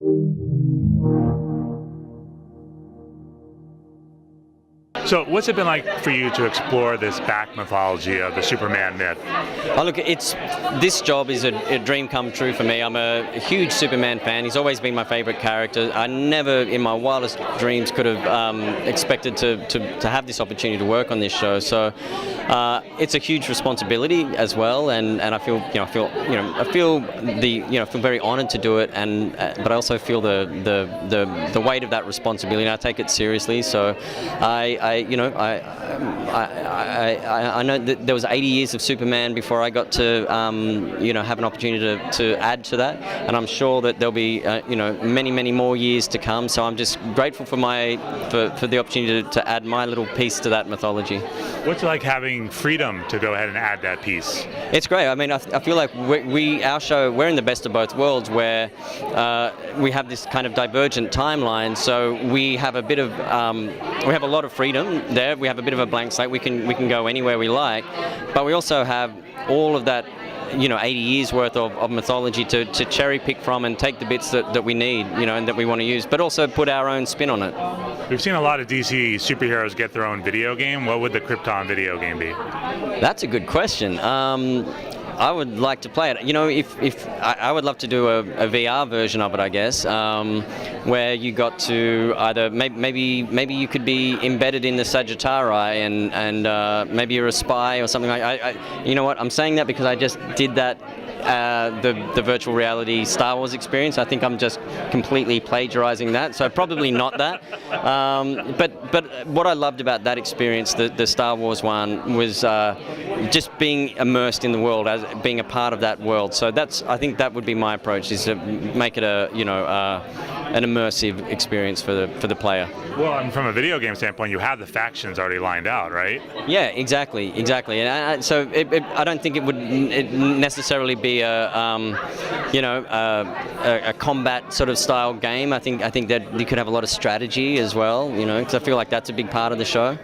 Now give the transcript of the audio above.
So what's it been like for you to explore this back mythology of the Superman myth? Oh, look, this job is a dream come true for me. I'm a huge Superman fan. He's always been my favorite character. I never, in my wildest dreams, could have expected to have this opportunity to work on this show. So it's a huge responsibility as well, and I feel very honoured to do it, but I also feel the weight of that responsibility, and I take it seriously. So I know that there was 80 years of Superman before I got to have an opportunity to add to that, and I'm sure that there'll be many more years to come. So I'm just grateful for the opportunity to add my little piece to that mythology. What's it like having freedom to go ahead and add that piece? It's great. I mean, I feel like our show, we're in the best of both worlds, where we have this kind of divergent timeline. So we have a bit of we have a lot of freedom there. We have a bit of a blank slate. We can go anywhere we like, but we also have all of that 80 years worth of mythology to cherry pick from and take the bits that we need, and that we want to use, but also put our own spin on it. We've seen a lot of DC superheroes get their own video game. What would the Krypton video game be? That's a good question. I would like to play it. If I would love to do a VR version of it, I guess, where you got to either maybe you could be embedded in the Sagittari and maybe you're a spy or something like. You know what? I'm saying that because I just did that. The virtual reality Star Wars experience. I think I'm just completely plagiarizing that, so probably not that. But what I loved about that experience, the Star Wars one, was just being immersed in the world, as being a part of that world. So I think that would be my approach, is to make it an immersive experience for the player. Well, and from a video game standpoint, you have the factions already lined out, right? Yeah, exactly. And so I don't think it would necessarily be a combat sort of style game. I think that you could have a lot of strategy as well, because I feel like that's a big part of the show.